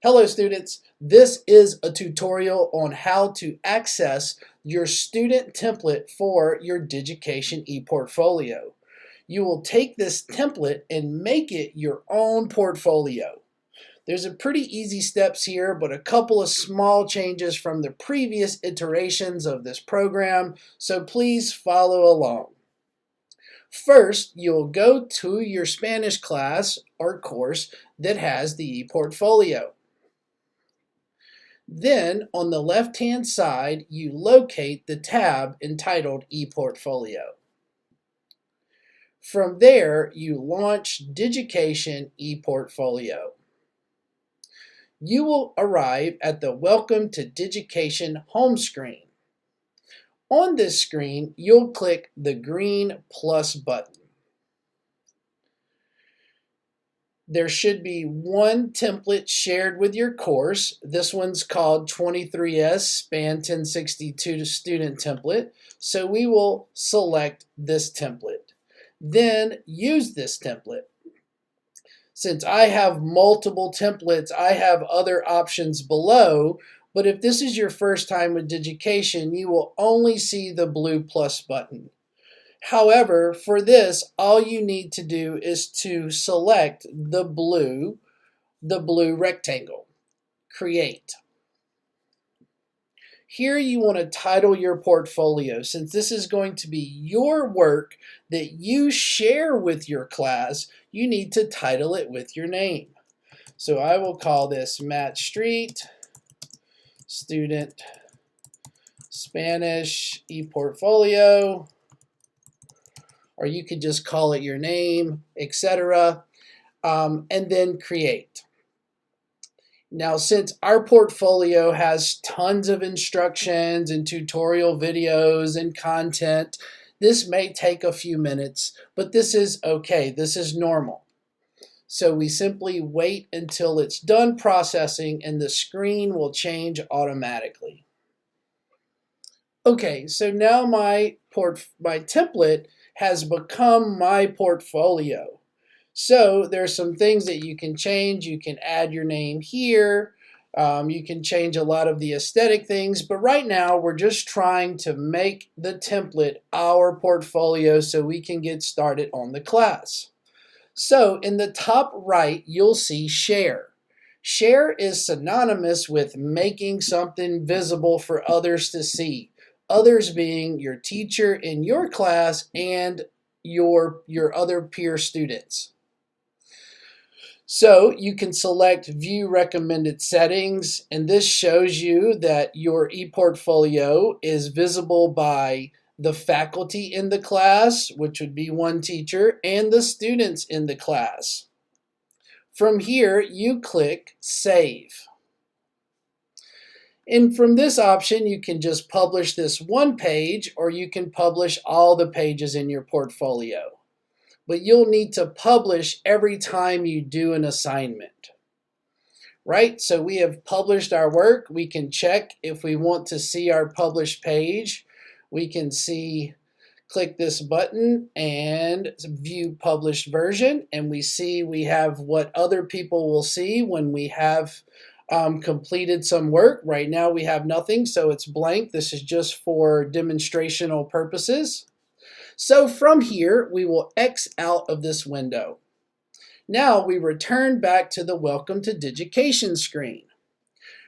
Hello students, this is a tutorial on how to access your student template for your Digication ePortfolio. You will take this template and make it your own portfolio. There's a pretty easy steps here, but a couple of small changes from the previous iterations of this program, so please follow along. First, you'll go to your Spanish class or course that has the ePortfolio. Then, on the left-hand side, you locate the tab entitled ePortfolio. From there, you launch Digication ePortfolio. You will arrive at the Welcome to Digication home screen. On this screen, you'll click the green plus button. There should be one template shared with your course. This one's called 23S Span 1062 Student Template. So we will select this template. Then use this template. Since I have multiple templates, I have other options below. But if this is your first time with Digication, you will only see the blue plus button. However, for this, all you need to do is to select the blue rectangle, Create. Here you want to title your portfolio. Since this is going to be your work that you share with your class, you need to title it with your name. So I will call this Matt Street Student Spanish ePortfolio. Or you could just call it your name, etc., and then create. Now, since our portfolio has tons of instructions and tutorial videos and content, this may take a few minutes, but this is okay. This is normal. So we simply wait until it's done processing and the screen will change automatically. Okay, so now my template has become my portfolio. So there's some things that you can change. You can add your name here. You can change a lot of the aesthetic things, but right now we're just trying to make the template our portfolio so we can get started on the class. So in the top right, you'll see Share. Share is synonymous with making something visible for others to see. Others being your teacher in your class and your other peer students. So you can select View Recommended Settings, and this shows you that your ePortfolio is visible by the faculty in the class, which would be one teacher, and the students in the class. From here, you click Save. And from this option, you can just publish this one page, or you can publish all the pages in your portfolio. But you'll need to publish every time you do an assignment. Right? So we have published our work. We can check if we want to see our published page. We can click this button and view published version, and we see we have what other people will see when we have completed some work. Right now we have nothing, so it's blank. This is just for demonstrational purposes. So from here, we will X out of this window. Now we return back to the Welcome to Digication screen.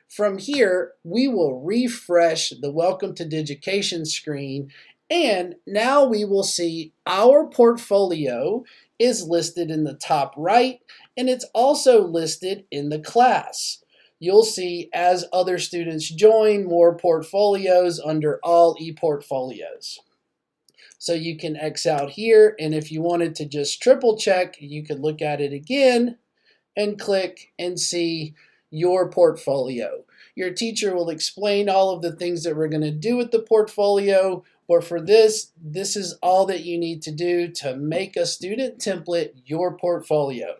From here, we will refresh the Welcome to Digication screen, and now we will see our portfolio is listed in the top right, and it's also listed in the class. You'll see as other students join, more portfolios under all ePortfolios. So you can X out here, and if you wanted to just triple check, you could look at it again and click and see your portfolio. Your teacher will explain all of the things that we're going to do with the portfolio, but for this is all that you need to do to make a student template your portfolio.